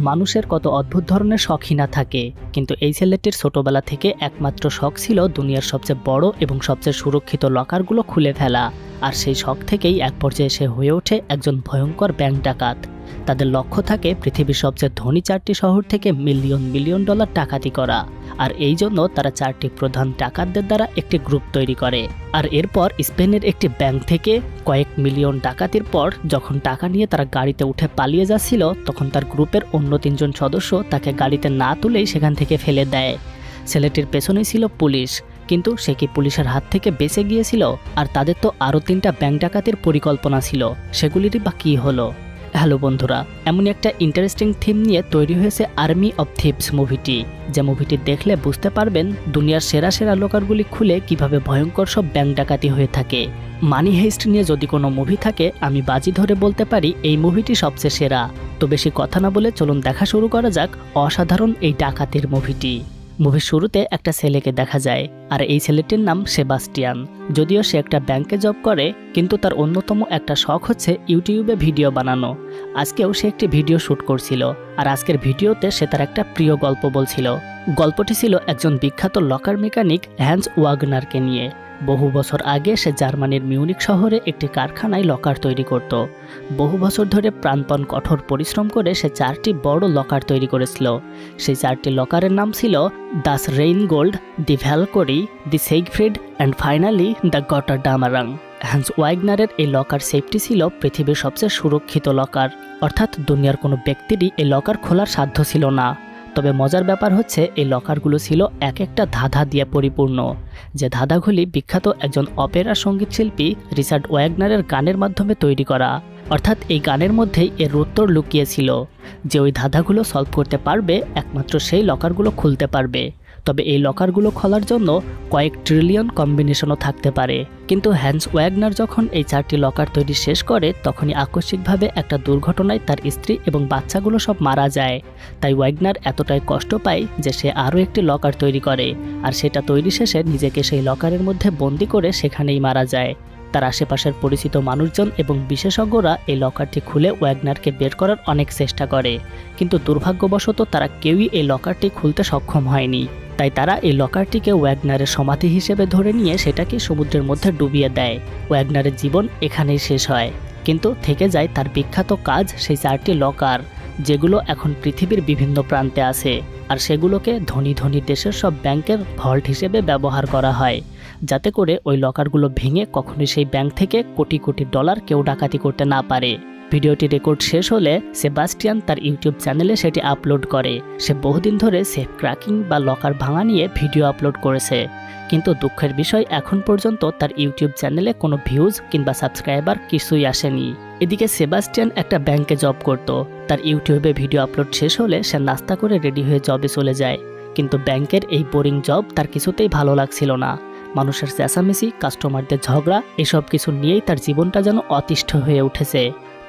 মানুষের কত অদ্ভুত ধরনের শখই না থাকে, কিন্তু এই ছেলেটির ছোটবেলা থেকে একমাত্র শখ ছিল দুনিয়ার সবচেয়ে বড় এবং সবচেয়ে সুরক্ষিত লকারগুলো খুলে ফেলা। আর সেই শখ থেকেই এক পর্যায়ে সে হয়ে ওঠে একজন ভয়ঙ্কর ব্যাংক ডাকাত। তাদের লক্ষ্য থাকে পৃথিবীর সবচেয়ে ধনী 4টি শহর থেকে মিলিয়ন মিলিয়ন ডলার ডাকাতি করা। আর এই জন্য তারা 4টি প্রধান ডাকাতদের দ্বারা একটি গ্রুপ তৈরি করে। আর এরপর স্পেনের একটি ব্যাংক থেকে কয়েক মিলিয়ন ডাকাতির পর যখন টাকা নিয়ে তারা গাড়িতে উঠে পালিয়ে যাচ্ছিল, তখন তার গ্রুপের অন্য 3 জন সদস্য তাকে গাড়িতে না তুলেই সেখান থেকে ফেলে দেয়। ছেলেটির পেছনেই ছিল পুলিশ, কিন্তু সে কি পুলিশের হাত থেকে বেঁচে গিয়েছিল? আর তাদের তো আরও 3টা ব্যাংক ডাকাতির পরিকল্পনা ছিল, সেগুলিরই বা কী হলো? হ্যালো বন্ধুরা, এমনই একটা ইন্টারেস্টিং থিম নিয়ে তৈরি হয়েছে আর্মি অফ থিপস মুভিটি। যে মুভিটি দেখলে বুঝতে পারবেন দুনিয়ার সেরা সেরা লোকারগুলি খুলে কিভাবে ভয়ঙ্কর সব ব্যাংক ডাকাতি হয়ে থাকে। মানি হেইস্ট নিয়ে যদি কোনো মুভি থাকে, আমি বাজি ধরে বলতে পারি এই মুভিটি সবচেয়ে সেরা। তো বেশি কথা না বলে চলুন দেখা শুরু করা যাক অসাধারণ এই ডাকাতির মুভিটি। মুভির শুরুতে একটা ছেলেকে দেখা যায়, আর এই ছেলেটির নাম সেবাস্টিয়ান। যদিও সে একটা ব্যাংকে জব করে, কিন্তু তার অন্যতম একটা শখ হচ্ছে ইউটিউবে ভিডিও বানানো। আজকেও সে একটি ভিডিও শ্যুট করছিল, আর আজকের ভিডিওতে সে তার একটা প্রিয় গল্প বলছিল। গল্পটি ছিল একজন বিখ্যাত লকার মেকানিক হ্যান্স ওয়াগনারকে নিয়ে। বহু বছর আগে সে জার্মানির মিউনিক শহরে একটি কারখানায় লকার তৈরি করত। বহু বছর ধরে প্রাণপণ কঠোর পরিশ্রম করে সে 4টি বড় লকার তৈরি করেছিল। সেই 4টি লকারের নাম ছিল দাস রেইনগোল্ড, দি ভ্যালকোরি, দি সেইগফ্রিড অ্যান্ড ফাইনালি দ্য গটারডামারাং। হ্যান্স ওয়াগনারের এই লকার সেফটি ছিল পৃথিবীর সবচেয়ে সুরক্ষিত লকার, অর্থাৎ দুনিয়ার কোনো ব্যক্তিরই এই লকার খোলার সাধ্য ছিল না। তবে মজার ব্যাপার হচ্ছে এই লকারগুলো ছিল এক একটা ধাঁধা দিয়ে পরিপূর্ণ, যে ধাঁধাগুলি বিখ্যাত একজন অপেরা সঙ্গীত শিল্পী রিচার্ড ওয়াগনারের গানের মাধ্যমে তৈরি করা। অর্থাৎ এই গানের মধ্যেই এর উত্তর লুকিয়েছিল, যে ওই ধাঁধাগুলো সলভ করতে পারবে একমাত্র সেই লকারগুলো খুলতে পারবে। তবে এই লকারগুলো খোলার জন্য কয়েক ট্রিলিয়ন কম্বিনেশনও থাকতে পারে। কিন্তু হ্যান্স ওয়াগনার যখন এই 4টি লকার তৈরি শেষ করে, তখনই আকস্মিকভাবে একটা দুর্ঘটনায় তার স্ত্রী এবং বাচ্চাগুলো সব মারা যায়। তাই ওয়াগনার এতটাই কষ্ট পায় যে সে আরও একটি লকার তৈরি করে, আর সেটা তৈরি শেষে নিজেকে সেই লকারের মধ্যে বন্দি করে সেখানেই মারা যায়। তার আশেপাশের পরিচিত মানুষজন এবং বিশেষজ্ঞরা এই লকারটি খুলে ওয়াগনারকে বের করার অনেক চেষ্টা করে, কিন্তু দুর্ভাগ্যবশত তারা কেউই এই লকারটি খুলতে সক্ষম হয়নি। তাই তারা এই লকারটিকে ওয়াগনারের সমাধি হিসেবে ধরে নিয়ে সেটাকে সমুদ্রের মধ্যে ডুবিয়ে দেয়। ওয়াগনারের জীবন এখানেই শেষ হয়, কিন্তু থেকে যায় তার বিখ্যাত কাজ, সেই 4টি লকার, যেগুলো এখন পৃথিবীর বিভিন্ন প্রান্তে আছে। আর সেগুলোকে ধনী ধনী দেশের সব ব্যাংকের ভল্ট হিসেবে ব্যবহার করা হয়, যাতে করে ওই লকারগুলো ভেঙে কখনোই সেই ব্যাংক থেকে কোটি কোটি ডলার কেউ ডাকাতি করতে না পারে। ভিডিওটি রেকর্ড শেষ হলে সেবাস্টিয়ান তার ইউটিউব চ্যানেলে সেটি আপলোড করে। সে বহুদিন ধরে সেফ ক্র্যাকিং বা লকার ভাঙা নিয়ে ভিডিও আপলোড করেছে, কিন্তু দুঃখের বিষয় এখন পর্যন্ত তার ইউটিউব চ্যানেলে কোনো ভিউজ কিংবা সাবস্ক্রাইবার কিছুই আসেনি। এদিকে সেবাস্টিয়ান একটা ব্যাংকে জব করত। তার ইউটিউবে ভিডিও আপলোড শেষ হলে সে নাস্তা করে রেডি হয়ে জবে চলে যায়, কিন্তু ব্যাংকের এই বোরিং জব তার কিছুতেই ভালো লাগছিল না। মানুষের চেঁচামেচি, কাস্টমারদের ঝগড়া, এসব কিছু নিয়েই তার জীবনটা যেন অতিষ্ঠ হয়ে উঠেছে।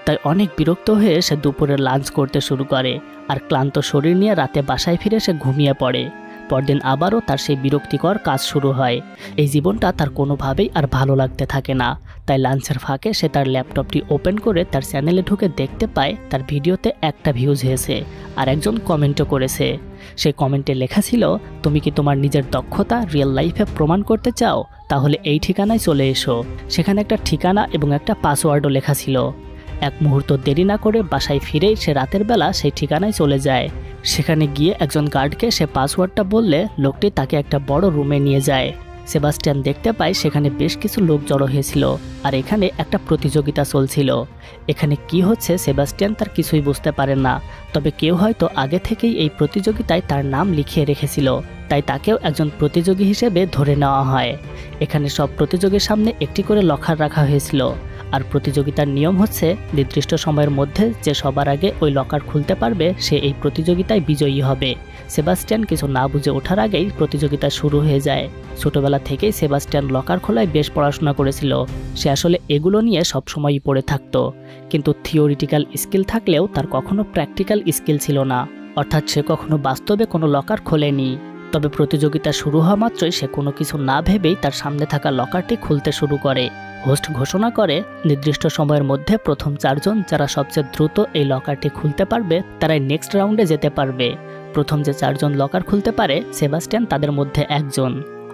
তাই অনেক বিরক্ত হয়ে সে দুপুরে লাঞ্চ করতে শুরু করে, আর ক্লান্ত শরীর নিয়ে রাতে বাসায় ফিরে সে ঘুমিয়ে পড়ে। পরদিন আবারও তার সেই বিরক্তিকর কাজ শুরু হয়। এই জীবনটা তার কোনোভাবেই আর ভালো লাগতে থাকে না। তাই লাঞ্চের ফাঁকে সে তার ল্যাপটপটি ওপেন করে তার চ্যানেলে ঢুকে দেখতে পায় তার ভিডিওতে একটা ভিউজ হয়েছে, আর একজন কমেন্টও করেছে। সেই কমেন্টে লেখা ছিল, তুমি কি তোমার নিজের দক্ষতা রিয়েল লাইফে প্রমাণ করতে চাও? তাহলে এই ঠিকানায় চলে এসো। সেখানে একটা ঠিকানা এবং একটা পাসওয়ার্ডও লেখা ছিল। এক মুহূর্ত দেরি না করে বাসায় ফিরেই সে রাতের বেলা সেই ঠিকানায় চলে যায়। সেখানে গিয়ে একজন গার্ডকে সে পাসওয়ার্ডটা বললে লোকটি তাকে একটা বড় রুমে নিয়ে যায়। সেবাস্টিয়ান দেখতে পায় সেখানে বেশ কিছু লোক জড়ো হয়েছিল, আর এখানে একটা প্রতিযোগিতা চলছিল। এখানে কি হচ্ছে সেবাস্টিয়ান তার কিছুই বুঝতে পারে না, তবে কেউ হয়তো আগে থেকেই এই প্রতিযোগিতায় তার নাম লিখিয়ে রেখেছিল, তাই তাকেও একজন প্রতিযোগী হিসেবে ধরে নেওয়া হয়। এখানে সব প্রতিযোগীর সামনে একটি করে লকার রাখা হয়েছিল, আর প্রতিযোগিতার নিয়ম হচ্ছে নির্দিষ্ট সময়ের মধ্যে যে সবার আগে ওই লকার খুলতে পারবে সে এই প্রতিযোগিতায় বিজয়ী হবে। সেবাস্টিয়ান কিছু না বুঝে ওঠার আগেই প্রতিযোগিতা শুরু হয়ে যায়। ছোটবেলা থেকেই সেবাস্টিয়ান লকার খোলায় বেশ পড়াশোনা করেছিল। সে আসলে এগুলো নিয়ে সবসময়ই পড়ে থাকতো, কিন্তু থিওরিটিক্যাল স্কিল থাকলেও তার কখনো প্র্যাকটিক্যাল স্কিল ছিল না, অর্থাৎ সে কখনো বাস্তবে কোনো লকার খোলেনি। তবে প্রতিযোগিতা শুরু হওয়া মাত্রই সে কোনো কিছু না ভেবেই তার সামনে থাকা লকারটি খুলতে শুরু করে। হোস্ট ঘোষণা করে নির্দিষ্ট সময়ের মধ্যে প্রথম 4 জন যারা সবচেয়ে দ্রুত এই লকারটি খুলতে পারবে তারাই নেক্সট রাউন্ডে যেতে পারবে। প্রথম যে 4 জন লকার খুলতে পারে সেবাস্টিয়ান তাদের মধ্যে একজন,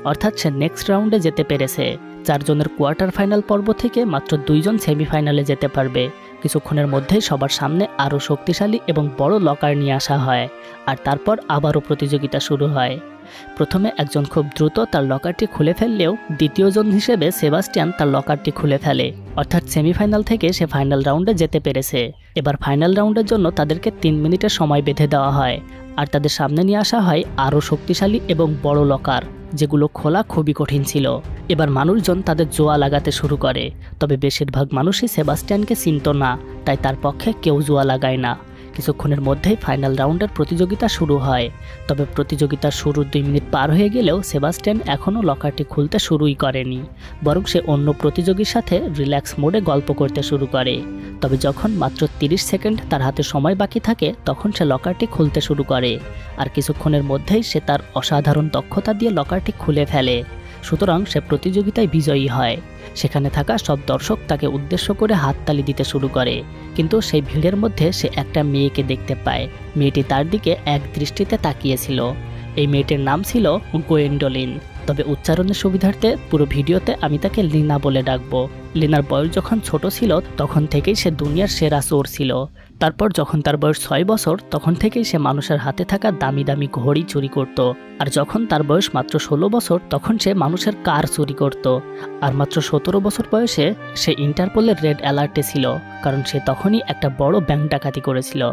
অর্থাৎ সে নেক্সট রাউন্ডে যেতে পেরেছে। 4 জনের কোয়ার্টার ফাইনাল পর্ব থেকে মাত্র 2 জন সেমিফাইনালে যেতে পারবে। কিছুক্ষণের মধ্যেই সবার সামনে আরও শক্তিশালী এবং বড় লকার নিয়ে আসা হয়, আর তারপর আবারও প্রতিযোগিতা শুরু হয়। প্রথমে একজন খুব দ্রুত তার লকারটি খুলে ফেললেও দ্বিতীয় জন হিসেবে সেবাস্টিয়ান তার লকারটি খুলে ফেলে, অর্থাৎ সেমিফাইনাল থেকে সে ফাইনাল রাউন্ডে যেতে পেরেছে। এবার ফাইনাল রাউন্ডের জন্য তাদেরকে 3 মিনিটের সময় বেঁধে দেওয়া হয়, আর তাদের সামনে নিয়ে আসা হয় আরও শক্তিশালী এবং বড় লকার, যেগুলো খোলা খুবই কঠিন ছিল। এবার মানুষজন তাদের জোয়া লাগাতে শুরু করে, তবে বেশিরভাগ মানুষই সেবাস্টিয়ানকে চিনত না, তাই তার পক্ষে কেউ জোয়া লাগায় না। কিছুক্ষণের মধ্যেই ফাইনাল রাউন্ডের প্রতিযোগিতা শুরু হয়, তবে প্রতিযোগিতার শুরুর 2 মিনিট পার হয়ে গেলেও সেবাস্টিয়ান এখনও লকারটি খুলতে শুরুই করেনি, বরং সে অন্য প্রতিযোগীর সাথে রিল্যাক্স মোডে গল্প করতে শুরু করে। তবে যখন মাত্র 30 সেকেন্ড তার হাতে সময় বাকি থাকে তখন সে লকারটি খুলতে শুরু করে, আর কিছুক্ষণের মধ্যেই সে তার অসাধারণ দক্ষতা দিয়ে লকারটি খুলে ফেলে। সুতরাং সে প্রতিযোগিতায় বিজয়ী হয়। সেখানে থাকা সব দর্শক তাকে উদ্দেশ্য করে হাততালি দিতে শুরু করে, কিন্তু সেই ভিড়ের মধ্যে সে একটা মেয়েকে দেখতে পায়। মেয়েটি তার দিকে এক দৃষ্টিতে তাকিয়েছিল। এই মেয়েটির নাম ছিল গোয়েন্ডোলিন, তবে উচ্চারণের সুবিধার্থে পুরো ভিডিওতে আমি তাকে লিনা বলে ডাকবো। লিনার বয়স যখন ছোট ছিল তখন থেকেই সে দুনিয়ার সেরা চোর ছিল। তারপর যখন তার বয়স 6 বছর তখন থেকেই সে মানুষের হাতে থাকা দামি দামি ঘড়ি চুরি করত, আর যখন তার বয়স মাত্র 16 বছর তখন সে মানুষের কার চুরি করত, আর মাত্র 17 বছর বয়সে সে ইন্টারপোলের রেড অ্যালার্টে ছিল, কারণ সে তখনই একটা বড় ব্যাংক ডাকাতি করেছিল।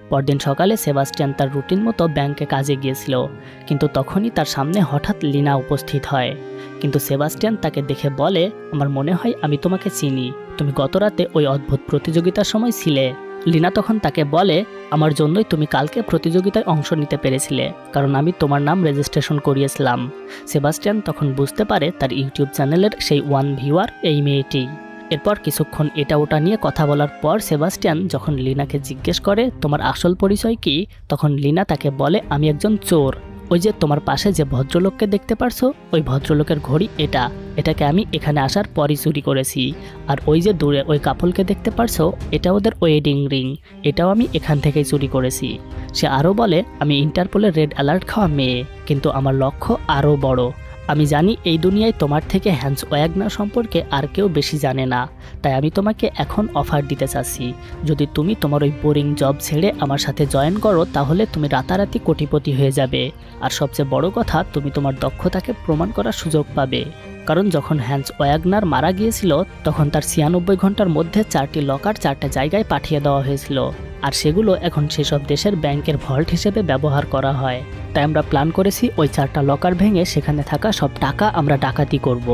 পরদিন সকালে সেবাস্টিয়ান তার রুটিন মতো ব্যাংকে কাজে গিয়েছিল, কিন্তু তখনই তার সামনে হঠাৎ লিনা উপস্থিত হয়। কিন্তু সেবাস্টিয়ান তাকে দেখে বলে, আমার মনে হয় আমি তোমাকে চিনি, তুমি গতরাতে ওই অদ্ভুত প্রতিযোগিতার সময় ছিলে। লিনা তখন তাকে বলে, আমার জন্যই তুমি কালকে প্রতিযোগিতায় অংশ নিতে পেরেছিলে, কারণ আমি তোমার নাম রেজিস্ট্রেশন করিয়েছিলাম। সেবাস্টিয়ান তখন বুঝতে পারে তার ইউটিউব চ্যানেলের সেই 1 ভিউয়ার এই মেয়েটি। এরপর কিছুক্ষণ এটা ওটা নিয়ে কথা বলার পর সেবাস্টিয়ান যখন লিনাকে জিজ্ঞেস করে তোমার আসল পরিচয় কি, তখন লিনা তাকে বলে, আমি একজন চোর। ওই যে তোমার পাশে যে ভদ্রলোককে দেখতে পারছো, ওই ভদ্রলোকের ঘড়ি এটাকে আমি এখানে আসার পরই চুরি করেছি। আর ওই যে দূরে ওই কাপলকে দেখতে পারছো, এটা ওদের ওয়েডিং রিং, এটাও আমি এখান থেকেই চুরি করেছি। সে আরও বলে, আমি ইন্টারপোলের রেড অ্যালার্ট খাওয়া মেয়ে, কিন্তু আমার লক্ষ্য আরও বড়। আমি জানি এই দুনিয়ায় তোমার থেকে হ্যান্স ওয়াগনার সম্পর্কে আর কেউ বেশি জানে না, তাই আমি তোমাকে এখন অফার দিতে চাচ্ছি। যদি তুমি তোমার ওই বোরিং জব ছেড়ে আমার সাথে জয়েন করো তাহলে তুমি রাতারাতি কোটিপতি হয়ে যাবে, আর সবচেয়ে বড় কথা তুমি তোমার দক্ষতাকে প্রমাণ করার সুযোগ পাবে। কারণ যখন হ্যান্স ওয়াগনার মারা গিয়েছিল তখন তার 96 ঘন্টার মধ্যে 4টি লকার 4টা জায়গায় পাঠিয়ে দেওয়া হয়েছিল, আর সেগুলো এখন সেসব দেশের ব্যাংকের ভল্ট হিসেবে ব্যবহার করা হয়। তাই আমরা প্ল্যান করেছি ওই 4টা লকার ভেঙে সেখানে থাকা সব টাকা আমরা ডাকাতি করব।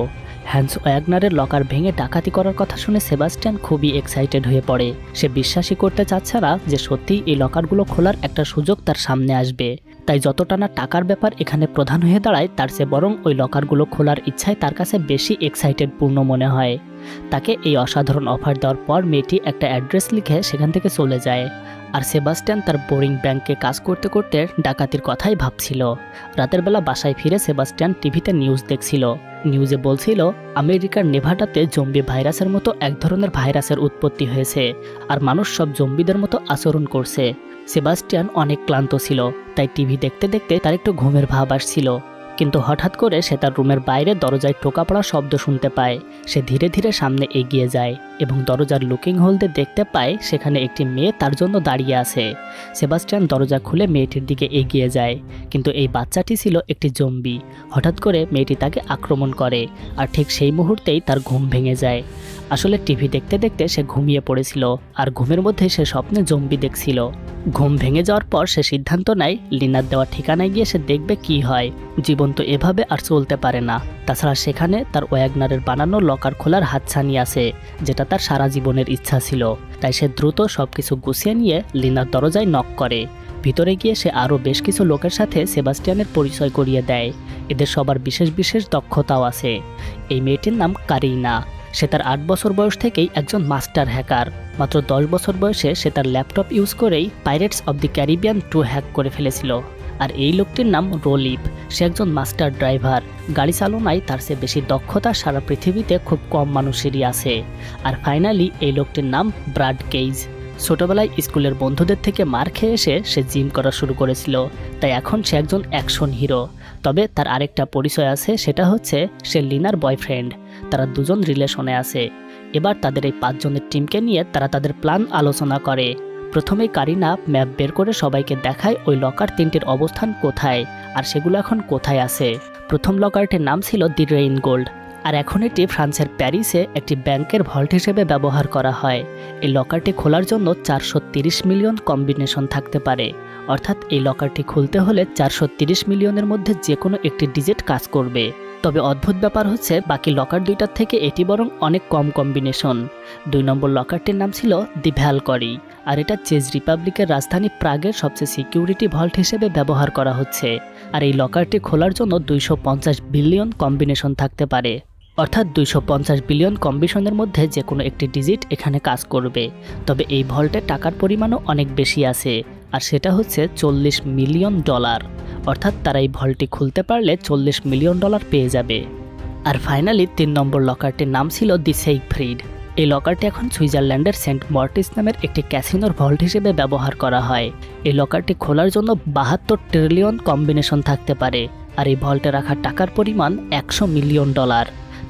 হ্যান্স ওয়াগনারের লকার ভেঙে ডাকাতি করার কথা শুনে সেবাস্টিয়ান খুবই এক্সাইটেড হয়ে পড়ে। সে বিশ্বাসই করতে চাচ্ছে না যে সত্যিই এই লকারগুলো খোলার একটা সুযোগ তার সামনে আসবে। তাই যতটা না টাকার ব্যাপার এখানে প্রধান হয়ে দাঁড়ায়, তার চেয়ে বরং ওই লকারগুলো খোলার ইচ্ছায় তার কাছে বেশি এক্সাইটেড পূর্ণ মনে হয়। তাকে এই অসাধারণ অফার দেওয়ার পর মেয়েটি একটা অ্যাড্রেস লিখে সেখান থেকে চলে যায়, আর সেবাস্টিয়ান তার বোরিং ব্যাংকে কাজ করতে করতে ডাকাতির কথাই ভাবছিল। রাতের বেলা বাসায় ফিরে সেবাস্টিয়ান টিভিতে নিউজ দেখছিল। নিউজে বলছিল আমেরিকার নেভাডাতে জম্বি ভাইরাসের মতো এক ধরনের ভাইরাসের উৎপত্তি হয়েছে, আর মানুষ সব জম্বিদের মতো আচরণ করছে। সেবাস্টিয়ান অনেক ক্লান্ত ছিল, তাই টিভি দেখতে দেখতে তার একটু ঘুমের ভাব আসছিল। কিন্তু হঠাৎ করে সে তার রুমের বাইরে দরজায় টোকা পড়ার শব্দ শুনতে পায়। সে ধীরে ধীরে সামনে এগিয়ে যায় এবং দরজার লুকিং হোলতে দেখতে পায় সেখানে একটি মেয়ে তার জন্য দাঁড়িয়ে আছে। সেবাস্টিয়ান দরজা খুলে মেয়েটির দিকে এগিয়ে যায়, কিন্তু এই বাচ্চাটি ছিল একটি জম্বি। হঠাৎ করে মেয়েটি তাকে আক্রমণ করে, আর ঠিক সেই মুহূর্তেই তার ঘুম ভেঙে যায়। আসলে টিভি দেখতে দেখতে সে ঘুমিয়ে পড়েছিল, আর ঘুমের মধ্যে সে স্বপ্নে জম্বি দেখছিল। ঘুম ভেঙে যাওয়ার পর সে সিদ্ধান্ত নেয় লিনার দেওয়া ঠিকানায় গিয়ে সে দেখবে কি হয়। জীবন তো এভাবে আর চলতে পারে না। তাছাড়া সেখানে তার ওয়াগনারের বানানো লকার খোলার হাতছানি আছে, যেটা তার সারা জীবনের ইচ্ছা ছিল। তাই সে দ্রুত সবকিছু গুছিয়ে নিয়ে লিনার দরজায় নক করে। ভিতরে গিয়ে সে আরও বেশ কিছু লোকের সাথে সেবাস্টিয়ানের পরিচয় করিয়ে দেয়। এদের সবার বিশেষ বিশেষ দক্ষতাও আছে। এই মেয়েটির নাম কারিনা। সে তার 8 বছর বয়স থেকেই একজন মাস্টার হ্যাকার। মাত্র 10 বছর বয়সে সে তার ল্যাপটপ ইউজ করেই pirates of the Caribbean 2 hack করে ফেলেছিল। আর এই লোকটির নাম রোলিভ। সে একজন মাস্টার ড্রাইভার। গাড়ি চালনায় তার চেয়ে বেশি দক্ষতা সারা পৃথিবীতে খুব কম মানুষেরই আছে। আর ফাইনালি এই লোকটির নাম ব্রাড কেইজ। ছোটবেলায় স্কুলের বন্ধুদের থেকে মার খেয়ে এসে সে জিম করা শুরু করেছিল, তাই এখন সে একজন অ্যাকশন হিরো। তবে তার আরেকটা পরিচয় আছে, সেটা হচ্ছে সে লিনার বয়ফ্রেন্ড। তারা দুজন রিলেশনে আছে। এবার তাদের এই 5 জনের টিমকে নিয়ে তারা তাদের প্ল্যান আলোচনা করে। প্রথমেই কারিনা ম্যাপ বের করে সবাইকে দেখায় ওই লকার 3টির অবস্থান কোথায় আর সেগুলো এখন কোথায় আছে। প্রথম লকারটির নাম ছিল দি রেইন গোল্ড, আর এখন এটি ফ্রান্সের প্যারিসে একটি ব্যাংকের ভল্ট হিসেবে ব্যবহার করা হয়। এই লকারটি খোলার জন্য 430 মিলিয়ন কম্বিনেশন থাকতে পারে, অর্থাৎ এই লকারটি খুলতে হলে 430 মিলিয়নের মধ্যে যে কোনো একটি ডিজিট কাজ করবে। তবে অদ্ভুত ব্যাপার হচ্ছে বাকি লকার 2টার থেকে এটি বরং অনেক কম কম্বিনেশন। 2 নম্বর লকারটির নাম ছিল দি ভ্যালকরি, আর এটা চেক রিপাবলিকের রাজধানী প্রাগের সবচেয়ে সিকিউরিটি ভল্ট হিসেবে ব্যবহার করা হচ্ছে। আর এই লকারটি খোলার জন্য 250 বিলিয়ন কম্বিনেশন থাকতে পারে, অর্থাৎ 250 বিলিয়ন কম্বিনেশনের মধ্যে যে কোনো একটি ডিজিট এখানে কাজ করবে। তবে এই ভল্টে টাকার পরিমাণও অনেক বেশি আছে, আর সেটা হচ্ছে $40 মিলিয়ন। অর্থাৎ তারা এই ভল্টটি খুলতে পারলে $40 মিলিয়ন পেয়ে যাবে। আর ফাইনালি 3 নম্বর লকারটির নাম ছিল দি সেইগফ্রিড। এই লকারটি এখন সুইজারল্যান্ডের সেন্ট মর্টিস নামের একটি ক্যাসিনোর ভল্ট হিসেবে ব্যবহার করা হয়। এই লকারটি খোলার জন্য 72 ট্রিলিয়ন কম্বিনেশন থাকতে পারে, আর এই ভল্টে রাখা টাকার পরিমাণ $100 মিলিয়ন।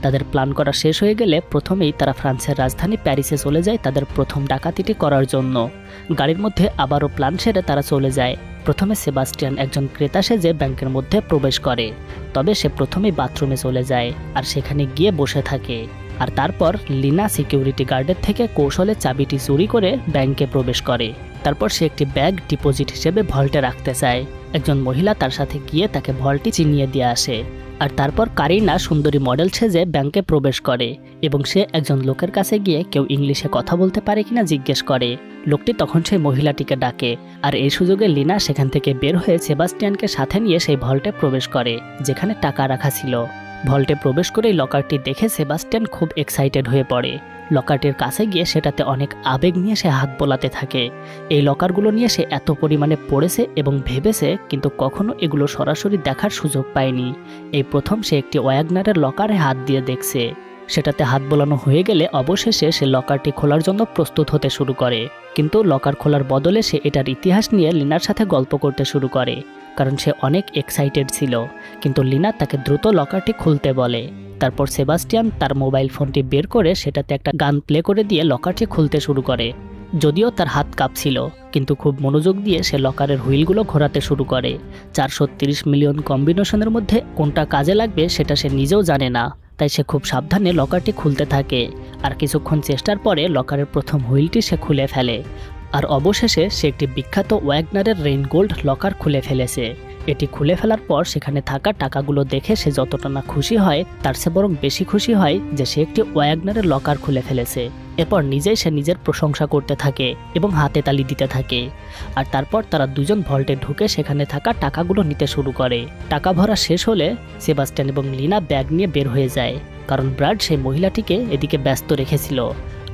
তাদের প্ল্যান করা শেষ হয়ে গেলে প্রথমেই তারা ফ্রান্সের রাজধানী প্যারিসে চলে যায় তাদের প্রথম ডাকাতিটি করার জন্য। গাড়ির মধ্যে আবারও প্ল্যান সেরে তারা চলে যায়। প্রথমে সেবাস্টিয়ান একজন ক্রেতা সেজে ব্যাংকের মধ্যে প্রবেশ করে, তবে সে প্রথমেই বাথরুমে চলে যায় আর সেখানে গিয়ে বসে থাকে। আর তারপর লিনা সিকিউরিটি গার্ডের থেকে কৌশলে চাবিটি চুরি করে ব্যাংকে প্রবেশ করে। তারপর সে একটি ব্যাগ ডিপোজিট হিসেবে ভল্টে রাখতে চায়। একজন মহিলা তার সাথে গিয়ে তাকে ভল্টটি চিনিয়ে দিয়ে আসে। আর তারপর কারিনা সুন্দরী মডেল সেজে ব্যাংকে প্রবেশ করে এবং সে একজন লোকের কাছে গিয়ে কেউ ইংলিশে কথা বলতে পারে কিনা জিজ্ঞেস করে। লোকটি তখন সেই মহিলাটিকে ডাকে, আর এই সুযোগে লিনা সেখান থেকে বের হয়ে সেবাস্টিয়ানকে সাথে নিয়ে সেই ভল্টে প্রবেশ করে যেখানে টাকা রাখা ছিল। ভল্টে প্রবেশ করেই লকারটি দেখে সেবাস্টিয়ান খুব এক্সাইটেড হয়ে পড়ে। লকারটির কাছে গিয়ে সেটাতে অনেক আবেগ নিয়ে সে হাত বোলাতে থাকে। এই লকারগুলো নিয়ে সে এত পরিমাণে পড়েছে এবং ভেবেছে, কিন্তু কখনো এগুলো সরাসরি দেখার সুযোগ পায়নি। এই প্রথম সে একটি ওয়াগনারের লকারে হাত দিয়ে দেখছে। সেটাতে হাত বোলানো হয়ে গেলে অবশেষে সে লকারটি খোলার জন্য প্রস্তুত হতে শুরু করে, কিন্তু লকার খোলার বদলে সে এটার ইতিহাস নিয়ে লিনার সাথে গল্প করতে শুরু করে, কারণ সে অনেক এক্সাইটেড ছিল। কিন্তু লিনা তাকে দ্রুত লকারটি খুলতে বলে। তারপর সেবাস্টিয়ান তার মোবাইল ফোনটি বের করে সেটাতে একটা গান প্লে করে দিয়ে লকারটি খুলতে শুরু করে। যদিও তার হাত কাঁপছিল, কিন্তু খুব মনোযোগ দিয়ে সে লকারের হুইলগুলো ঘোরাতে শুরু করে। 430 মিলিয়ন কম্বিনেশনের মধ্যে কোনটা কাজে লাগবে সেটা সে নিজেও জানে না, তাই সে খুব সাবধানে লকারটি খুলতে থাকে। আর কিছুক্ষণ চেষ্টার পরে লকারের প্রথম হুইলটি সে খুলে ফেলে, আর অবশেষে সে একটি বিখ্যাত ওয়াগনারের রেইন গোল্ড লকার খুলে ফেলেছে। এটি খুলে ফেলার পর সেখানে থাকা টাকাগুলো দেখে সে যতটা না খুশি হয় তার চেয়ে বরং বেশি খুশি হয় যে সে একটি ওয়াগনারের লকার খুলে ফেলেছে। এরপর নিজেই সে নিজের প্রশংসা করতে থাকে এবং হাতে তালি দিতে থাকে। আর তারপর তারা দুজন ভল্টে ঢুকে সেখানে থাকা টাকাগুলো নিতে শুরু করে। টাকা ভরা শেষ হলে সেবাস্টিয়ান এবং লিনা ব্যাগ নিয়ে বের হয়ে যায়, কারণ ব্রাড সেই মহিলাটিকে এদিকে ব্যস্ত রেখেছিল।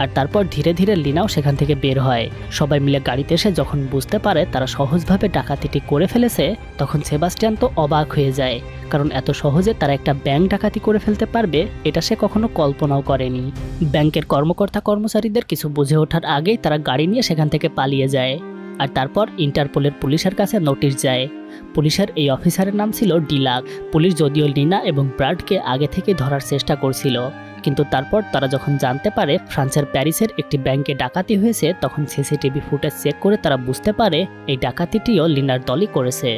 আর তারপর ধীরে ধীরে লিনাও সেখান থেকে বের হয়। সবাই মিলে গাড়িতে এসে যখন বুঝতে পারে তারা সহজভাবে ডাকাতিটি করে ফেলেছে, তখন সেবাস্টিয়ান তো অবাক হয়ে যায়, কারণ এত সহজে তারা একটা ব্যাংক ডাকাতি করে ফেলতে পারবে এটা সে কখনো কল্পনাও করেনি। ব্যাংকের কর্মকর্তা কর্মচারীদের কিছু বুঝে ওঠার আগেই তারা গাড়ি নিয়ে সেখান থেকে পালিয়ে যায়। আর তারপর ইন্টারপোলের পুলিশের কাছে নোটিশ যায়। পুলিশের এই অফিসারের নাম ছিল ডিলাক। পুলিশ যদিও লিনা এবং ব্রাডকে আগে থেকে ধরার চেষ্টা করছিল, কিন্তু তারপর তারা যখন জানতে পারে ফ্রান্সের প্যারিসের একটি ব্যাংকে ডাকাতি হয়েছে, তখন সিসিটিভি ফুটেজ চেক করে তারা বুঝতে পারে এই ডাকাতিটিও লিনার দলই করেছে।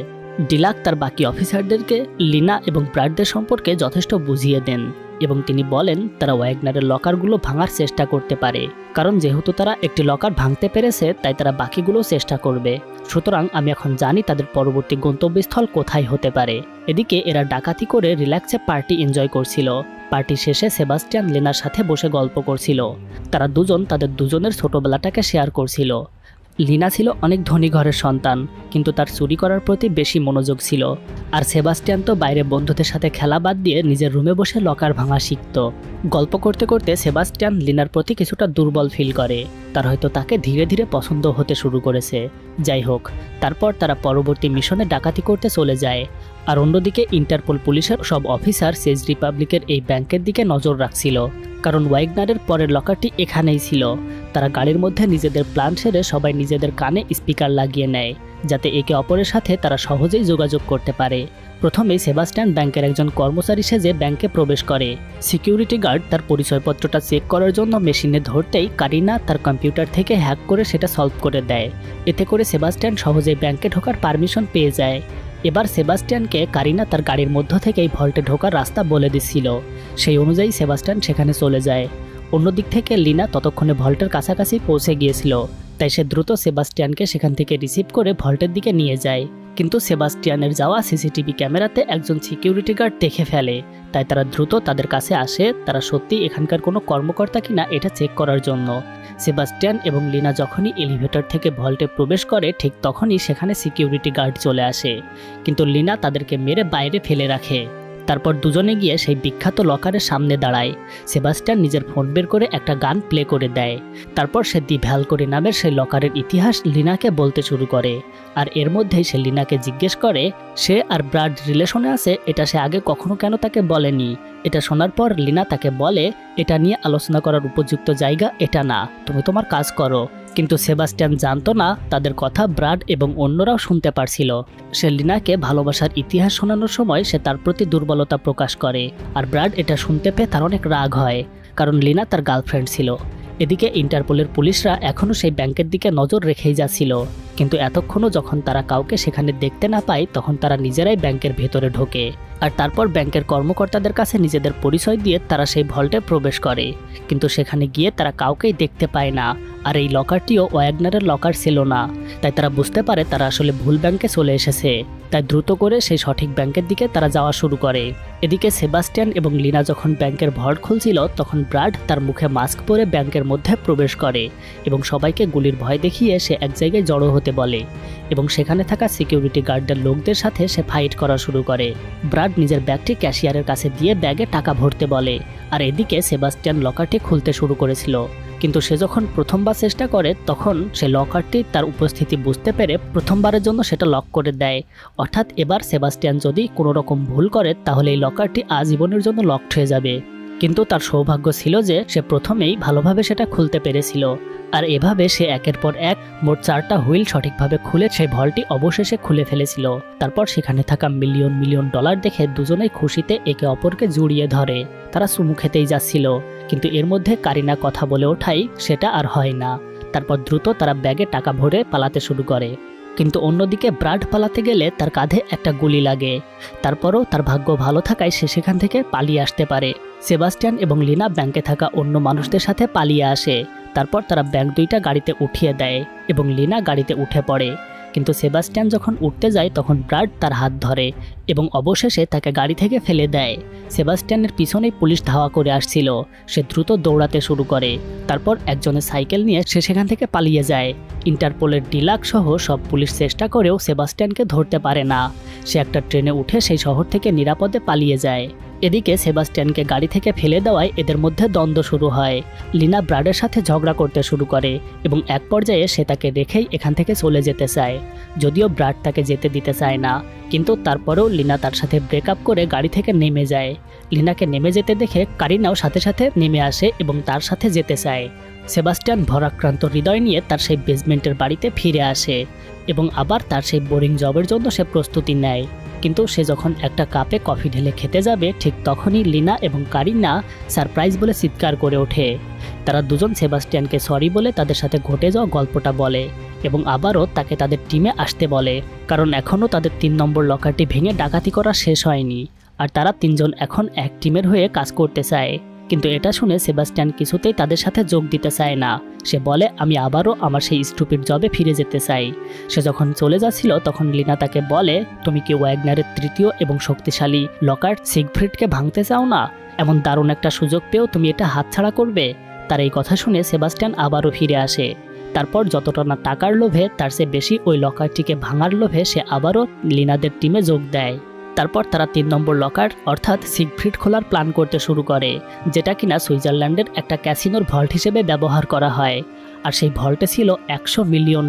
ডিলাক তার বাকি অফিসারদেরকে লিনা এবং ব্রাডদের সম্পর্কে যথেষ্ট বুঝিয়ে দেন এবং তিনি বলেন তারা ওয়াগনারের লকারগুলো ভাঙার চেষ্টা করতে পারে, কারণ যেহেতু তারা একটি লকার ভাঙতে পেরেছে তাই তারা বাকিগুলো চেষ্টা করবে। সুতরাং আমি এখন জানি তাদের পরবর্তী গন্তব্যস্থল কোথায় হতে পারে। এদিকে এরা ডাকাতি করে রিল্যাক্সে পার্টি এনজয় করছিল। পার্টি শেষে সেবাস্টিয়ান লিনার সাথে বসে গল্প করছিল। তারা দুজন তাদের দুজনের ছোটবেলাটাকে শেয়ার করছিল। লিনা ছিল অনেক ধনী ঘরের সন্তান, কিন্তু তার চুরি করার প্রতি বেশি মনোযোগ ছিল। আর সেবাস্টিয়ান তো বাইরে বন্ধুদের সাথে খেলা বাদ দিয়ে নিজের রুমে বসে লকার ভাঙা শিখত। গল্প করতে করতে সেবাস্টিয়ান লিনার প্রতি কিছুটা দুর্বল ফিল করে। তার হয়তো তাকে ধীরে ধীরে পছন্দ হতে শুরু করেছে। যাই হোক, তারপর তারা পরবর্তী মিশনে ডাকাতি করতে চলে যায়। আর অন্যদিকে ইন্টারপোল পুলিশের সব অফিসার চেক রিপাবলিকের এই ব্যাংকের দিকে নজর রাখছিল, কারণ ওয়াগনারের পরের লকারটি এখানেই ছিল। তারা গাড়ির মধ্যে নিজেদের প্ল্যান সেরে সবাই নিজেদের কানে স্পিকার লাগিয়ে নেয়, যাতে একে অপরের সাথে তারা সহজেই যোগাযোগ করতে পারে। প্রথমেই সেবাস্টিয়ান ব্যাংকের একজন কর্মচারী সেজে ব্যাংকে প্রবেশ করে। সিকিউরিটি গার্ড তার পরিচয়পত্রটা চেক করার জন্য মেশিনে ধরতেই কারিনা তার কম্পিউটার থেকে হ্যাক করে সেটা সলভ করে দেয়। এতে করে সেবাস্টিয়ান সহজেই ব্যাংকে ঢোকার পারমিশন পেয়ে যায়। এবার সেবাস্টিয়ানকে কারিনা তার গাড়ির মধ্য থেকেই ভল্টে ঢোকার রাস্তা বলে দিচ্ছিল। সেই অনুযায়ী সেবাস্টিয়ান সেখানে চলে যায়। অন্যদিক থেকে লিনা ততক্ষণে ভল্টের কাছাকাছি পৌঁছে গিয়েছিল, তাই সে দ্রুত সেবাস্টিয়ানকে সেখান থেকে রিসিভ করে ভল্টের দিকে নিয়ে যায়। কিন্তু সেবাস্টিয়ানের যাওয়া সিসিটিভি ক্যামেরাতে একজন সিকিউরিটি গার্ড দেখে ফেলে, তাই তারা দ্রুত তাদের কাছে আসে তারা সত্যি এখানকার কোনো কর্মকর্তা কিনা এটা চেক করার জন্য। সেবাস্টিয়ান এবং লিনা যখনই এলিভেটর থেকে ভল্টে প্রবেশ করে ঠিক তখনই সেখানে সিকিউরিটি গার্ড চলে আসে, কিন্তু লিনা তাদেরকে মেরে বাইরে ফেলে রাখে। তারপর দুজনে গিয়ে সেই বিখ্যাত লকারের সামনে দাঁড়ায়। সেবাস্টিয়ান নিজের ফোন বের করে একটা গান প্লে করে দেয়। তারপর সে দি ভ্যালকোরি নামের সেই লকারের ইতিহাস লিনাকে বলতে শুরু করে। আর এর মধ্যেই সে লিনাকে জিজ্ঞেস করে সে আর ব্রাড রিলেশনে আছে, এটা সে আগে কখনো কেন তাকে বলেনি। এটা শোনার পর লিনা তাকে বলে এটা নিয়ে আলোচনা করার উপযুক্ত জায়গা এটা না, তুমি তোমার কাজ করো। কিন্তু সেবাস্টিয়ান জানতো না তাদের কথা ব্রাড এবং অন্যরাও শুনতে পারছিল। সে লিনাকে ভালোবাসার ইতিহাস শোনানোর সময় সে তার প্রতি দুর্বলতা প্রকাশ করে, আর ব্রাড এটা শুনতে পেয়ে তার অনেক রাগ হয়, কারণ লিনা তার গার্লফ্রেন্ড ছিল। এদিকে ইন্টারপোলের পুলিশরা এখনও সেই ব্যাংকের দিকে নজর রেখেই যাচ্ছিল, কিন্তু এতক্ষণও যখন তারা কাউকে সেখানে দেখতে না পায় তখন তারা নিজেরাই ব্যাংকের ভেতরে ঢোকে। আর তারপর ব্যাংকের কর্মকর্তাদের কাছে নিজেদের পরিচয় দিয়ে তারা সেই ভল্টে প্রবেশ করে, কিন্তু সেখানে গিয়ে তারা কাউকেই দেখতে পায় না। আর এই লকারটিও ওয়াগনারের লকার ছিল না, তাই তারা বুঝতে পারে তারা আসলে ভুল ব্যাংকে চলে এসেছে। তাই দ্রুত করে সেই সঠিক ব্যাংকের দিকে তারা যাওয়া শুরু করে। এদিকে সেবাস্টিয়ান এবং লিনা যখন ব্যাংকের ভল্ট খুলছিল তখন ব্রাড তার মুখে মাস্ক পরে ব্যাংকের মধ্যে প্রবেশ করে এবং সবাইকে গুলির ভয় দেখিয়ে সে এক জায়গায় জড়ো হতে বলে এবং সেখানে থাকা সিকিউরিটি গার্ডের লোকদের সাথে সে ফাইট করা শুরু করে। ব্রাড নিজের ব্যাগটি ক্যাশিয়ারের কাছে দিয়ে ব্যাগে টাকা ভরতে বলে। আর এদিকে সেবাস্টিয়ান লকারটি খুলতে শুরু করেছিল, কিন্তু সে যখন প্রথমবার চেষ্টা করে তখন সে লকারটি তার উপস্থিতি বুঝতে পেরে প্রথমবারের জন্য সেটা লক করে দেয়। অর্থাৎ এবার সেবাস্টিয়ান যদি কোনো রকম ভুল করে তাহলে এই লকারটি আজীবনের জন্য লকড হয়ে যাবে। কিন্তু তার সৌভাগ্য ছিল যে সে প্রথমেই ভালোভাবে সেটা খুলতে পেরেছিল। আর এভাবে সে একের পর এক মোট 4টা হুইল সঠিকভাবে খুলে সেই ভল্টটি অবশেষে খুলে ফেলেছিল। তারপর সেখানে থাকা মিলিয়ন মিলিয়ন ডলার দেখে দুজনেই খুশিতে একে অপরকে জড়িয়ে ধরে। তারা চুমু খেতেই যাচ্ছিল, কিন্তু এর মধ্যে কারিনা কথা বলে ওঠাই সেটা আর হয় না। তারপর দ্রুত তারা ব্যাগে টাকা ভরে পালাতে শুরু করে। কিন্তু অন্যদিকে ব্রাড পালাতে গেলে তার কাঁধে একটা গুলি লাগে। তারপরও তার ভাগ্য ভালো থাকায় সে সেখান থেকে পালিয়ে আসতে পারে। সেবাস্টিয়ান এবং লিনা ব্যাংকে থাকা অন্য মানুষদের সাথে পালিয়ে আসে। তারপর তারা ব্যাংক দুইটা গাড়িতে উঠিয়ে দেয় এবং লিনা গাড়িতে উঠে পড়ে। কিন্তু সেবাস্টিয়ান যখন উঠতে যায় তখন ব্রাড তার হাত ধরে এবং অবশেষে তাকে গাড়ি থেকে ফেলে দেয়। সেবাস্টিয়ানের পিছনেই পুলিশ ধাওয়া করে আসছিল। সে দ্রুত দৌড়াতে শুরু করে। তারপর একজনের সাইকেল নিয়ে সে সেখান থেকে পালিয়ে যায়। ইন্টারপোলের ডিলাক্স সহ সব পুলিশ চেষ্টা করেও সেবাস্টিয়ানকে ধরতে পারে না। সে একটা ট্রেনে উঠে সেই শহর থেকে নিরাপদে পালিয়ে যায়। এদিকে সেবাস্টিয়ানকে গাড়ি থেকে ফেলে দেওয়ায় এদের মধ্যে দ্বন্দ্ব শুরু হয়। লিনা ব্রাডের সাথে ঝগড়া করতে শুরু করে এবং এক পর্যায়ে সে তাকে রেখেই এখান থেকে চলে যেতে চায়, যদিও ব্রাড তাকে যেতে দিতে চায় না। কিন্তু তারপরেও লিনা তার সাথে ব্রেকআপ করে গাড়ি থেকে নেমে যায়। লিনাকে নেমে যেতে দেখে কারিনাও সাথে সাথে নেমে আসে এবং তার সাথে যেতে চায়। সেবাস্টিয়ান ভরাক্রান্ত হৃদয় নিয়ে তার সেই বেসমেন্টের বাড়িতে ফিরে আসে এবং আবার তার সেই বোরিং জবের জন্য সে প্রস্তুতি নেয়। কিন্তু সে যখন একটা কাপে কফি ঢেলে খেতে যাবে ঠিক তখনই লিনা এবং কারিনা সারপ্রাইজ বলে চিৎকার করে ওঠে। তারা দুজন সেবাস্টিয়ানকে সরি বলে তাদের সাথে ঘটে যাওয়া গল্পটা বলে এবং আবারও তাকে তাদের টিমে আসতে বলে, কারণ এখনও তাদের 3 নম্বর লকারটি ভেঙে ডাকাতি করা শেষ হয়নি আর তারা 3 জন এখন এক টিমের হয়ে কাজ করতে চায়। কিন্তু এটা শুনে সেবাস্টিয়ান কিছুতেই তাদের সাথে যোগ দিতে চায় না। সে বলে আমি আবারও আমার সেই স্টুপিড জবে ফিরে যেতে চাই। সে যখন চলে যাচ্ছিল তখন লিনা তাকে বলে তুমি কি ওয়াগনারের 3য় এবং শক্তিশালী লকার সিগফ্রিডকে ভাঙতে চাও না? এমন দারুণ একটা সুযোগ পেয়েও তুমি এটা হাতছাড়া করবে? তার এই কথা শুনে সেবাস্টিয়ান আবারও ফিরে আসে। তারপর যতটা না টাকার লোভে তার চেয়ে বেশি ওই লকারটিকে ভাঙার লোভে সে আবারও লিনাদের টিমে যোগ দেয়। তারপর তারা 3 নম্বর লকার অর্থাৎ সিগফ্রিড খোলার প্ল্যান করতে শুরু করে, যেটা কিনা সুইজারল্যান্ডের একটা ক্যাসিনোর ভল্ট হিসেবে ব্যবহার করা হয়। আর সেই ভল্টে ছিল $100 মিলিয়ন।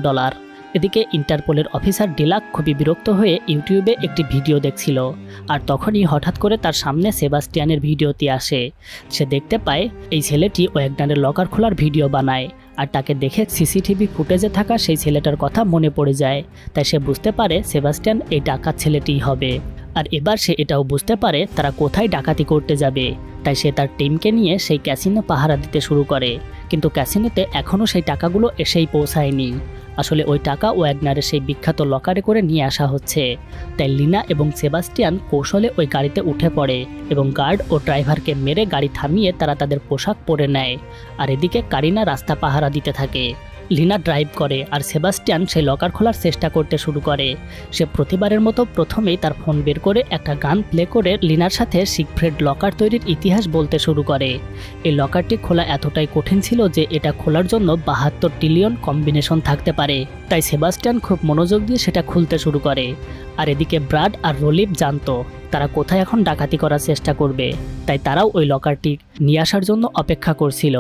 এদিকে ইন্টারপোলের অফিসার ডিলাক খুবই বিরক্ত হয়ে ইউটিউবে একটি ভিডিও দেখছিল, আর তখনই হঠাৎ করে তার সামনে সেবাস্টিয়ানের ভিডিওটি আসে। সে দেখতে পায় এই ছেলেটি ওয়াগনারের লকার খোলার ভিডিও বানায়, আর তাকে দেখে সিসিটিভি ফুটেজে থাকা সেই ছেলেটার কথা মনে পড়ে যায়। তাই সে বুঝতে পারে সেবাস্টিয়ান এই ডাকাত ছেলেটিই হবে। আর এবার সে এটাও বুঝতে পারে তারা কোথায় ডাকাতি করতে যাবে। তাই সে তার টিমকে নিয়ে সেই ক্যাসিনো পাহারা দিতে শুরু করে, কিন্তু ক্যাসিনোতে এখনও সেই টাকাগুলো এসেই পৌঁছায়নি। আসলে ওই টাকা ওয়াগনারের সেই বিখ্যাত লকারে করে নিয়ে আসা হচ্ছে। তাই লিনা এবং সেবাস্টিয়ান কৌশলে ওই গাড়িতে উঠে পড়ে এবং গার্ড ও ড্রাইভারকে মেরে গাড়ি থামিয়ে তারা তাদের পোশাক পরে নেয়। আর এদিকে কারিনা রাস্তা পাহারা দিতে থাকে। লিনা ড্রাইভ করে আর সেবাস্টিয়ান সেই লকার খোলার চেষ্টা করতে শুরু করে। সে প্রতিবারের মতো প্রথমেই তার ফোন বের করে একটা গান প্লে করে লিনার সাথে সিগফ্রিড লকার তৈরির ইতিহাস বলতে শুরু করে। এই লকারটি খোলা এতটাই কঠিন ছিল যে এটা খোলার জন্য 72 ট্রিলিয়ন কম্বিনেশন থাকতে পারে। তাই সেবাস্টিয়ান খুব মনোযোগ দিয়ে সেটা খুলতে শুরু করে। আর এদিকে ব্রাড আর রলিভ জানতো তারা কোথায় এখন ডাকাতি করার চেষ্টা করবে, তাই তারাও ওই লকারটি নিয়ে আসার জন্য অপেক্ষা করছিল।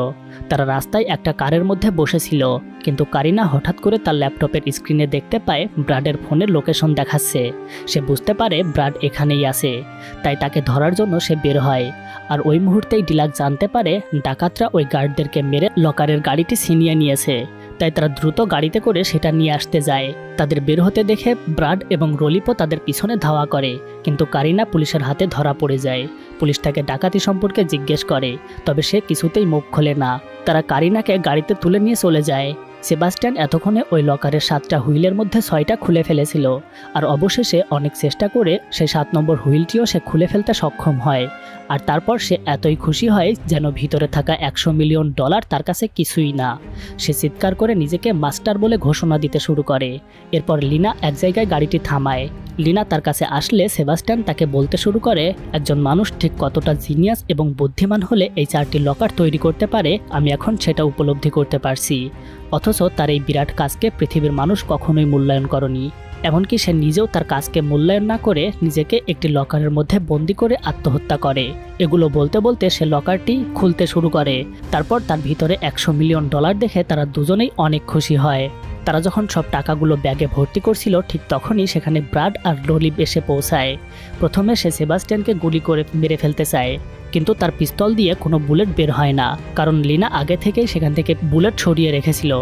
তারা রাস্তায় একটা কারের মধ্যে বসেছিল, কিন্তু কারিনা হঠাৎ করে তার ল্যাপটপের স্ক্রিনে দেখতে পায় ব্রাডের ফোনের লোকেশন দেখাচ্ছে। সে বুঝতে পারে ব্রাড এখানেই আছে, তাই তাকে ধরার জন্য সে বের হয়। আর ওই মুহূর্তেই ডিলাক জানতে পারে ডাকাতরা ওই গার্ডদেরকে মেরে লকারের গাড়িটি ছিনিয়ে নিয়েছে। তাই তারা দ্রুত গাড়িতে করে সেটা নিয়ে আসতে যায়। তাদের বের হতে দেখে ব্রাড এবং রলিপো তাদের পিছনে ধাওয়া করে, কিন্তু কারিনা পুলিশের হাতে ধরা পড়ে যায়। পুলিশ তাকে ডাকাতি সম্পর্কে জিজ্ঞেস করে, তবে সে কিছুতেই মুখ খোলে না। তারা কারিনাকে গাড়িতে তুলে নিয়ে চলে যায়। সেবাস্টিয়ান এতক্ষণে ওই লকারের 7টা হুইলের মধ্যে 6টা খুলে ফেলেছিল, আর অবশেষে অনেক চেষ্টা করে সেই 7 নম্বর হুইলটিও সে খুলে ফেলতে সক্ষম হয়। আর তারপর সে এতই খুশি হয় যেন ভিতরে থাকা $100 মিলিয়ন তার কাছে কিছুই না। সে চিৎকার করে নিজেকে মাস্টার বলে ঘোষণা দিতে শুরু করে। এরপর লিনা এক জায়গায় গাড়িটি থামায়। লিনা তার কাছে আসলে সেবাস্টিয়ান তাকে বলতে শুরু করে একজন মানুষ ঠিক কতটা জিনিয়াস এবং বুদ্ধিমান হলে এই 4টি লকার তৈরি করতে পারে আমি এখন সেটা উপলব্ধি করতে পারছি। অথচ তার এই বিরাট কাজকে পৃথিবীর মানুষ কখনোই মূল্যায়ন করেনি। এমনকি সে নিজেও তার কাজকে মূল্যায়ন না করে নিজেকে একটি লকারের মধ্যে বন্দি করে আত্মহত্যা করে। এগুলো বলতে বলতে সে লকারটি খুলতে শুরু করে। তারপর তার ভিতরে $100 মিলিয়ন দেখে তারা দুজনেই অনেক খুশি হয়। তারা যখন সব টাকাগুলো ব্যাগে ভর্তি করছিল ঠিক তখনই সেখানে ব্রাড আর রলিভ এসে পৌঁছায়। প্রথমে সে সেবাস্টিয়ানকে গুলি করে মেরে ফেলতে চায়, কিন্তু তার পিস্তল দিয়ে কোনো বুলেট বের হয় না, কারণ লিনা আগে থেকেই সেখান থেকে বুলেট সরিয়ে রেখেছিল।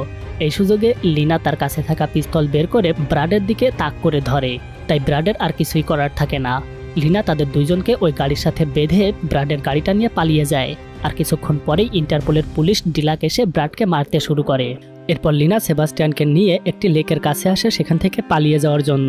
এই সুযোগে লিনা তার কাছে থাকা পিস্তল বের করে ব্রাডের দিকে তাক করে ধরে। তাই ব্রাডের আর কিছুই করার থাকে না। লিনা তাদের দুইজনকে ওই গাড়ির সাথে বেঁধে ব্রাডের গাড়িটা নিয়ে পালিয়ে যায়। আর কিছুক্ষণ পরেই ইন্টারপোলের পুলিশ ডিলাক এসে ব্রাডকে মারতে শুরু করে। এরপর লিনা সেবাস্টিয়ানকে নিয়ে একটি লেকের কাছে আসে সেখান থেকে পালিয়ে যাওয়ার জন্য,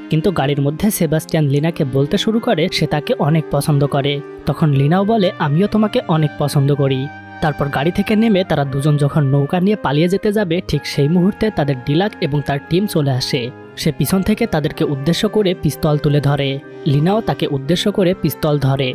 কিন্তু গাড়ির মধ্যে সেবাস্টিয়ান লিনাকে বলতে শুরু করে সে তাকে অনেক পছন্দ করে। তখন লিনাও বলে আমিও তোমাকে অনেক পছন্দ করি। তারপর গাড়ি থেকে নেমে তারা দুজন যখন নৌকা নিয়ে পালিয়ে যেতে যাবে ঠিক সেই মুহূর্তে তাদের ডিলাক এবং তার টিম চলে আসে। সে পিছন থেকে তাদেরকে উদ্দেশ্য করে পিস্তল তুলে ধরে। লিনাও তাকে উদ্দেশ্য করে পিস্তল ধরে।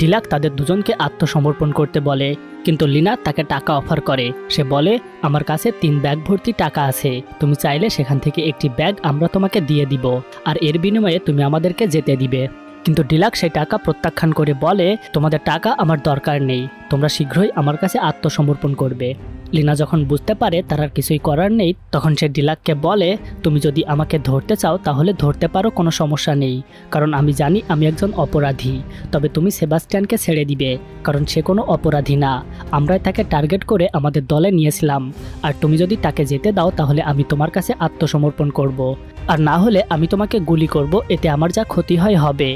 ডিলাক তাদের দুজনকে আত্মসমর্পণ করতে বলে, কিন্তু লিনা তাকে টাকা অফার করে। সে বলে আমার কাছে 3 ব্যাগ ভর্তি টাকা আছে, তুমি চাইলে সেখান থেকে একটি ব্যাগ আমরা তোমাকে দিয়ে দিব, আর এর বিনিময়ে তুমি আমাদেরকে যেতে দিবে। কিন্তু ডিলাক সেই টাকা প্রত্যাখ্যান করে বলে তোমাদের টাকা আমার দরকার নেই, তোমরা শীঘ্রই আমার কাছে আত্মসমর্পণ করবে। লিনা যখন বুঝতে পারে তার আর কিছুই করার নেই তখন সে ডিলাককে বলে তুমি যদি আমাকে ধরতে চাও তাহলে ধরতে পারো, কোনো সমস্যা নেই, কারণ আমি জানি আমি একজন অপরাধী। তবে তুমি সেবাস্টিয়ানকে ছেড়ে দিবে, কারণ সে কোনো অপরাধী না, আমরাই তাকে টার্গেট করে আমাদের দলে নিয়েছিলাম। আর তুমি যদি তাকে যেতে দাও তাহলে আমি তোমার কাছে আত্মসমর্পণ করব, আর না হলে আমি তোমাকে গুলি করব, এতে আমার যা ক্ষতি হয় হবে।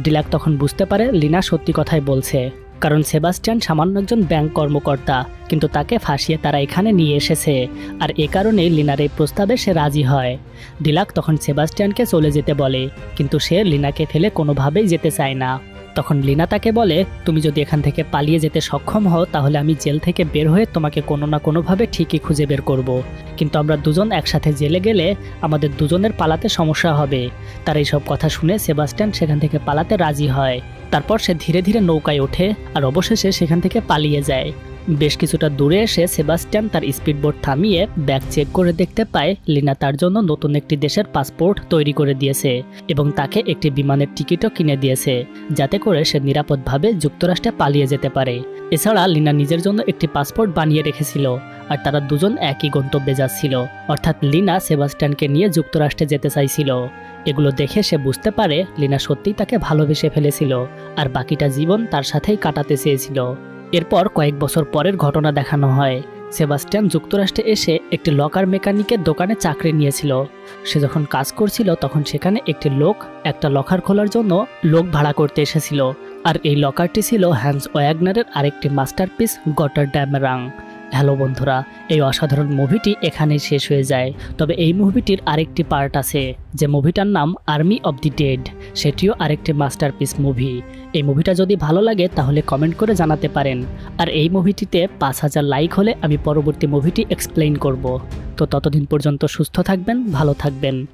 ডিলাক তখন বুঝতে পারে লিনা সত্যি কথাই বলছে, কারণ সেবাস্টিয়ান সামান্য একজন ব্যাংক কর্মকর্তা, কিন্তু তাকে ফাঁসিয়ে তারা এখানে নিয়ে এসেছে, আর এ কারণেই লিনার এই প্রস্তাবে সে রাজি হয়। ডিলাক তখন সেবাস্টিয়ানকে চলে যেতে বলে, কিন্তু সে লিনাকে ফেলে কোনোভাবেই যেতে চায় না। তখন লিনা তাকে বলে তুমি যদি এখান থেকে পালিয়ে যেতে সক্ষম হও তাহলে আমি জেল থেকে বের হয়ে তোমাকে কোনো না কোনোভাবে ঠিকই খুঁজে বের করব, কিন্তু আমরা দুজন একসাথে জেলে গেলে আমাদের দুজনের পালাতে সমস্যা হবে। তার এইসব কথা শুনে সেবাস্টিয়ান সেখান থেকে পালাতে রাজি হয়। তারপর সে ধীরে ধীরে নৌকায় ওঠে আর অবশেষে সেখান থেকে পালিয়ে যায়। বেশ কিছুটা দূরে এসে সেবাস্টিয়ান তার স্পিডবোট থামিয়ে ব্যাগ চেক করে দেখতে পায় লিনা তার জন্য নতুন একটি দেশের পাসপোর্ট তৈরি করে দিয়েছে এবং তাকে একটি বিমানের টিকিটও কিনে দিয়েছে, যাতে করে সে নিরাপদভাবে যুক্তরাষ্ট্রে পালিয়ে যেতে পারে। এছাড়া লিনা নিজের জন্য একটি পাসপোর্ট বানিয়ে রেখেছিল আর তারা দুজন একই গন্তব্যে যাচ্ছিল, অর্থাৎ লিনা সেবাস্টিয়ানকে নিয়ে যুক্তরাষ্ট্রে যেতে চাইছিল। এগুলো দেখে সে বুঝতে পারে লিনা সত্যিই তাকে ভালোবেসে ফেলেছিল আর বাকিটা জীবন তার সাথেই কাটাতে চেয়েছিল। এরপর কয়েক বছর পরের ঘটনা দেখানো হয়। সেবাস্টিয়ান যুক্তরাষ্ট্রে এসে একটি লকার মেকানিকের দোকানে চাকরি নিয়েছিল। সে যখন কাজ করছিল তখন সেখানে একটি লোক একটা লকার খোলার জন্য লোক ভাড়া করতে এসেছিল, আর এই লকারটি ছিল হ্যান্স ওয়াগনারের আরেকটি মাস্টারপিস গটারড্যামরাং। হ্যালো বন্ধুরা, এই অসাধারণ মুভিটি এখানেই শেষ হয়ে যায়। তবে এই মুভিটির আরেকটি পার্ট আছে, যে মুভিটার নাম আর্মি অব দি ডেড, সেটিও আরেকটি মাস্টারপিস মুভি। এই মুভিটা যদি ভালো লাগে তাহলে কমেন্ট করে জানাতে পারেন। আর এই মুভিটিতে 5000 লাইক হলে আমি পরবর্তী মুভিটি এক্সপ্লেইন করব। তো ততদিন পর্যন্ত সুস্থ থাকবেন, ভালো থাকবেন।